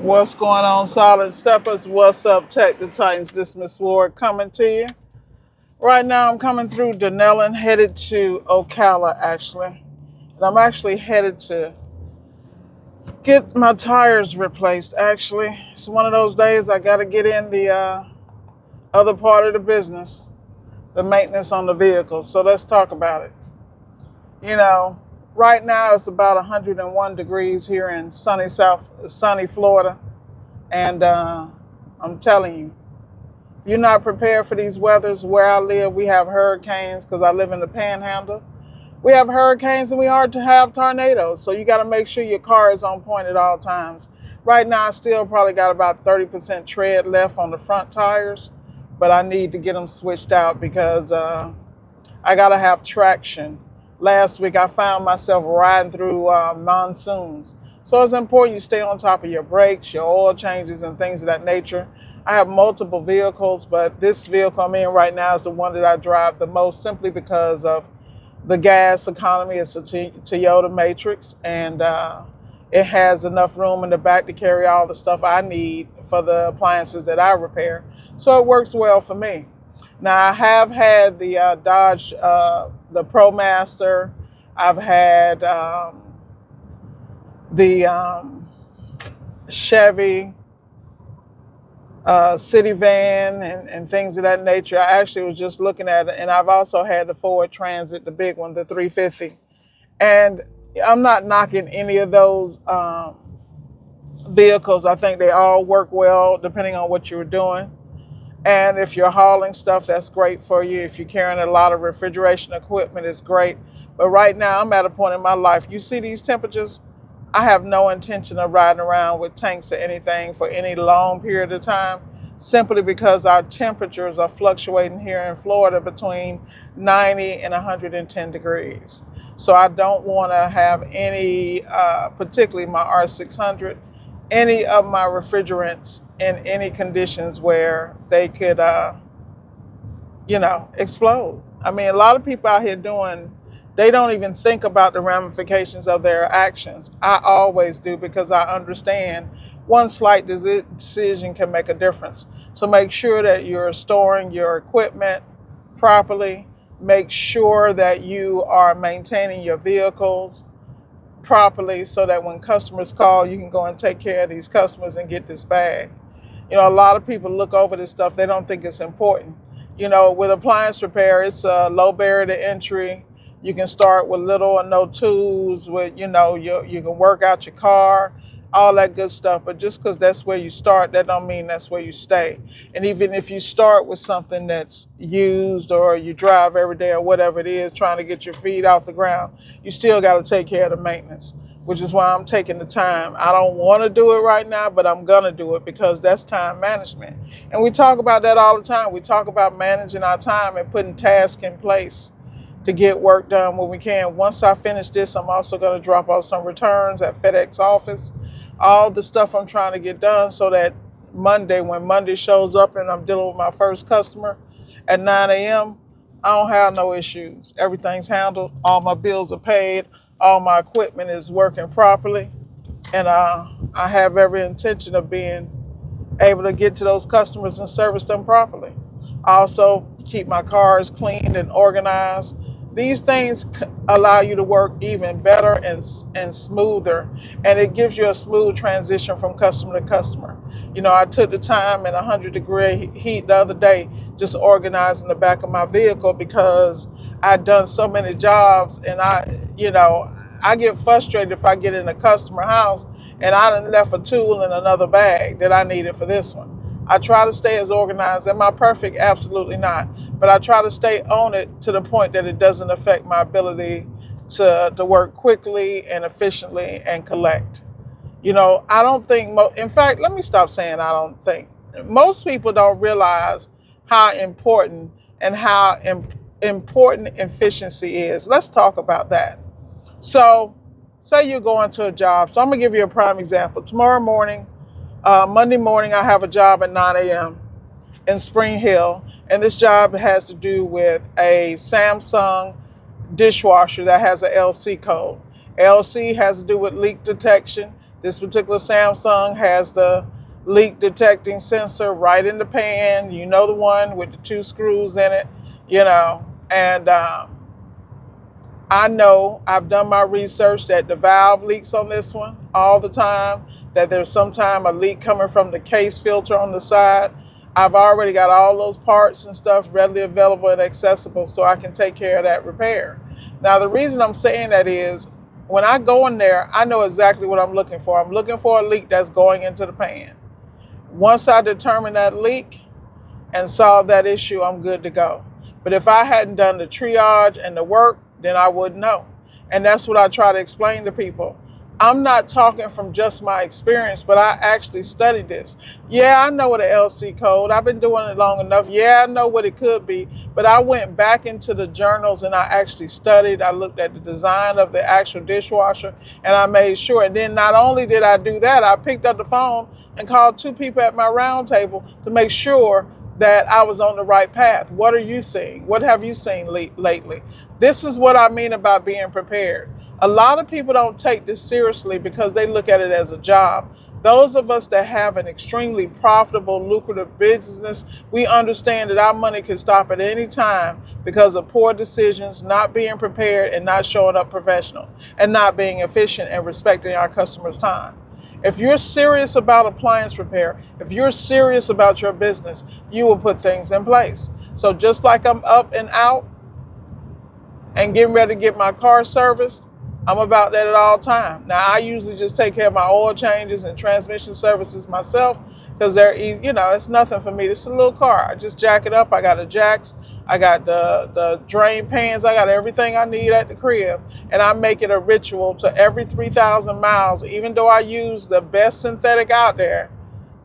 What's going on, Solid Steppers? What's up, Tech the Titans? This Miss Ward coming to you. Right now, I'm coming through Dunellen, headed to Ocala, actually. And I'm actually headed to get my tires replaced, actually. It's one of those days I got to get in the other part of the business, the maintenance on the vehicles. So let's talk about it. You know, right now it's about 101 degrees here in sunny Florida. And I'm telling you, you're not prepared for these weathers. Where I live, we have hurricanes because I live in the panhandle. We have hurricanes and we hard to have tornadoes. So you got to make sure your car is on point at all times. Right now, I still probably got about 30% tread left on the front tires, but I need to get them switched out because I got to have traction. Last week, I found myself riding through monsoons. So it's important you stay on top of your brakes, your oil changes, and things of that nature. I have multiple vehicles, but this vehicle I'm in right now is the one that I drive the most simply because of the gas economy. It's a Toyota Matrix, and it has enough room in the back to carry all the stuff I need for the appliances that I repair. So it works well for me. Now, I have had the Dodge, the ProMaster. I've had the Chevy city van and things of that nature. I actually was just looking at it, and I've also had the Ford Transit, the big one, the 350. And I'm not knocking any of those vehicles. I think they all work well depending on what you're doing. And if you're hauling stuff, that's great for you. If you're carrying a lot of refrigeration equipment, it's great. But right now, I'm at a point in my life. You see these temperatures? I have no intention of riding around with tanks or anything for any long period of time, simply because our temperatures are fluctuating here in Florida between 90 and 110 degrees. So I don't want to have any, particularly my R600, any of my refrigerants in any conditions where they could, explode. I mean, a lot of people out here they don't even think about the ramifications of their actions. I always do because I understand one slight decision can make a difference. So make sure that you're storing your equipment properly. Make sure that you are maintaining your vehicles properly so that when customers call, you can go and take care of these customers and get this bag. You know, a lot of people look over this stuff. They don't think it's important. You know, with appliance repair, it's a low barrier to entry. You can start with little or no tools. You can work out your car, all that good stuff. But just because that's where you start, that don't mean that's where you stay. And even if you start with something that's used or you drive every day or whatever it is, trying to get your feet off the ground, you still got to take care of the maintenance, which is why I'm taking the time. I don't want to do it right now, but I'm going to do it because that's time management. And we talk about that all the time. We talk about managing our time and putting tasks in place to get work done when we can. Once I finish this, I'm also going to drop off some returns at FedEx office, all the stuff I'm trying to get done so that Monday, when Monday shows up and I'm dealing with my first customer at 9 a.m., I don't have no issues. Everything's handled. All my bills are paid. All my equipment is working properly. And I have every intention of being able to get to those customers and service them properly. I also keep my cars cleaned and organized. These things allow you to work even better and smoother, and it gives you a smooth transition from customer to customer. You know, I took the time in 100-degree heat the other day just organizing the back of my vehicle because I'd done so many jobs, and I get frustrated if I get in a customer house and I done left a tool in another bag that I needed for this one. I try to stay as organized. Am I perfect? Absolutely not. But I try to stay on it to the point that it doesn't affect my ability to work quickly and efficiently and collect. You know, I don't think, in fact, let me stop saying I don't think. Most people don't realize how important and how important efficiency is. Let's talk about that. So, say you're going to a job. So I'm going to give you a prime example. Tomorrow morning, Monday morning, I have a job at 9 a.m. in Spring Hill. And this job has to do with a Samsung dishwasher that has a LC code. LC has to do with leak detection. This particular Samsung has the leak detecting sensor right in the pan. You know, the one with the 2 screws in it, and I know I've done my research that the valve leaks on this one all the time, that there's sometime a leak coming from the case filter on the side. I've already got all those parts and stuff readily available and accessible so I can take care of that repair. Now, the reason I'm saying that is when I go in there, I know exactly what I'm looking for. I'm looking for a leak that's going into the pan. Once I determine that leak and solve that issue, I'm good to go. But if I hadn't done the triage and the work, then I wouldn't know. And that's what I try to explain to people. I'm not talking from just my experience, but I actually studied this. Yeah, I know what an LC code. I've been doing it long enough. Yeah, I know what it could be. But I went back into the journals and I actually studied. I looked at the design of the actual dishwasher and I made sure. And then not only did I do that, I picked up the phone and called 2 people at my round table to make sure that I was on the right path. What are you seeing? What have you seen lately? This is what I mean about being prepared. A lot of people don't take this seriously because they look at it as a job. Those of us that have an extremely profitable, lucrative business, we understand that our money can stop at any time because of poor decisions, not being prepared, and not showing up professional, and not being efficient and respecting our customers' time. If you're serious about appliance repair, if you're serious about your business, you will put things in place. So just like I'm up and out and getting ready to get my car serviced, I'm about that at all time. Now, I usually just take care of my oil changes and transmission services myself because they're easy. It's nothing for me. It's a little car. I just jack it up. I got the jacks. I got the drain pans. I got everything I need at the crib. And I make it a ritual to every 3,000 miles, even though I use the best synthetic out there,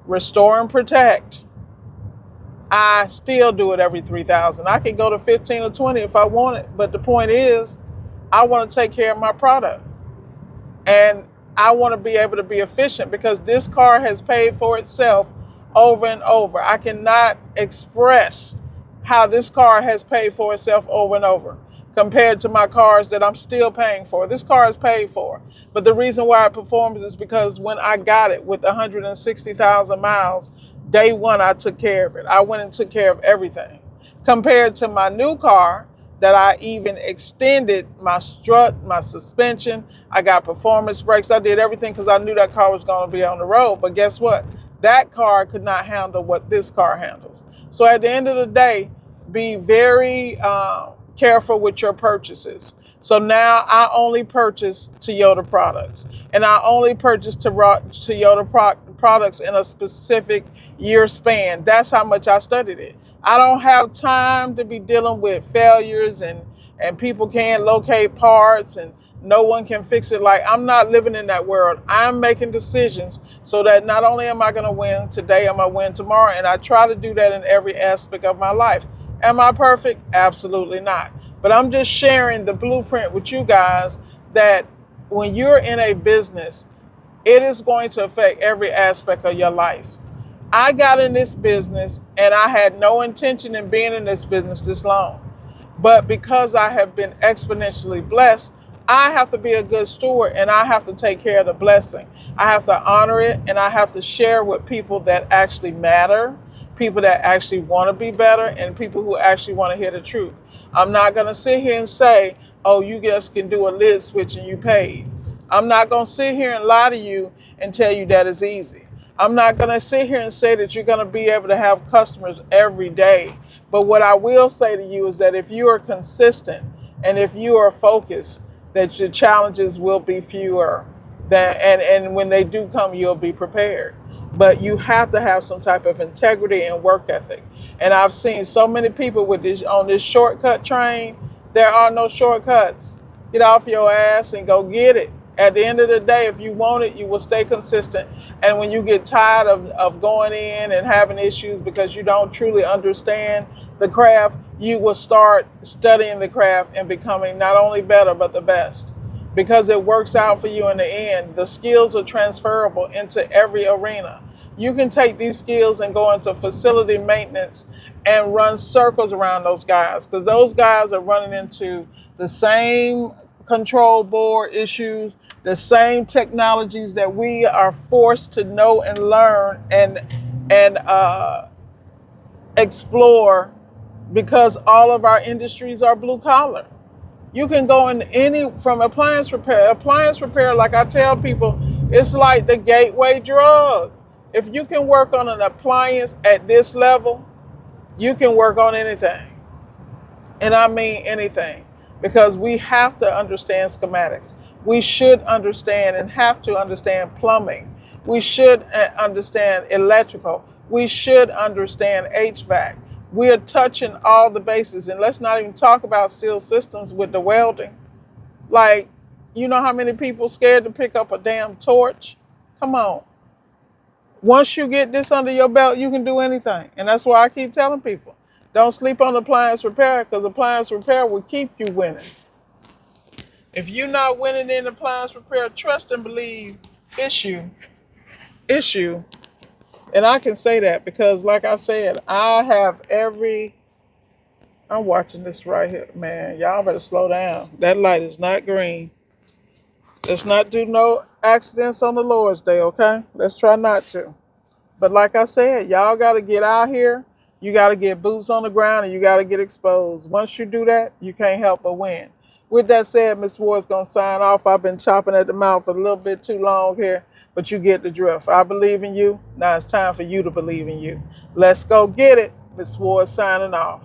Restore and Protect. I still do it every 3,000. I can go to 15 or 20 if I want it. But the point is, I want to take care of my product. And I want to be able to be efficient because this car has paid for itself over and over. I cannot express how this car has paid for itself over and over compared to my cars that I'm still paying for. This car is paid for. But the reason why it performs is because when I got it with 160,000 miles, day one, I took care of it. I went and took care of everything. Compared to my new car, that I even extended my strut, my suspension. I got performance brakes. I did everything because I knew that car was going to be on the road. But guess what? That car could not handle what this car handles. So at the end of the day, be very careful with your purchases. So now I only purchase Toyota products. And I only purchase Toyota products in a specific year span. That's how much I studied it. I don't have time to be dealing with failures and people can't locate parts and no one can fix it. Like, I'm not living in that world. I'm making decisions so that not only am I going to win today, I'm going to win tomorrow. And I try to do that in every aspect of my life. Am I perfect? Absolutely not. But I'm just sharing the blueprint with you guys that when you're in a business, it is going to affect every aspect of your life. I got in this business and I had no intention in being in this business this long. But because I have been exponentially blessed, I have to be a good steward and I have to take care of the blessing. I have to honor it and I have to share with people that actually matter, people that actually want to be better, and people who actually want to hear the truth. I'm not going to sit here and say, oh, you just can do a lid switch and you paid. I'm not going to sit here and lie to you and tell you that it's easy. I'm not going to sit here and say that you're going to be able to have customers every day. But what I will say to you is that if you are consistent and if you are focused, that your challenges will be fewer. And when they do come, you'll be prepared. But you have to have some type of integrity and work ethic. And I've seen so many people with this on this shortcut train. There are no shortcuts. Get off your ass and go get it. At the end of the day, if you want it, you will stay consistent. And when you get tired of going in and having issues because you don't truly understand the craft, you will start studying the craft and becoming not only better, but the best. Because it works out for you in the end. The skills are transferable into every arena. You can take these skills and go into facility maintenance and run circles around those guys, because those guys are running into the same control board issues, the same technologies that we are forced to know and learn and explore, because all of our industries are blue collar. You can go in any, from appliance repair. Appliance repair, like I tell people, it's like the gateway drug. If you can work on an appliance at this level, you can work on anything. And I mean anything, because we have to understand schematics. We should understand and have to understand plumbing. We should understand electrical. We should understand HVAC. We are touching all the bases. And let's not even talk about sealed systems with the welding. Like, you know how many people scared to pick up a damn torch? Come on. Once you get this under your belt, you can do anything. And that's why I keep telling people, don't sleep on appliance repair, because appliance repair will keep you winning. If you're not winning in appliance repair, trust and believe, issue. And I can say that because, like I said, I'm watching this right here. Man, y'all better slow down. That light is not green. Let's not do no accidents on the Lord's Day, okay? Let's try not to. But like I said, y'all got to get out here. You got to get boots on the ground and you got to get exposed. Once you do that, you can't help but win. With that said, Miss Ward's going to sign off. I've been chopping at the mouth a little bit too long here, but you get the drift. I believe in you. Now it's time for you to believe in you. Let's go get it. Miss Ward signing off.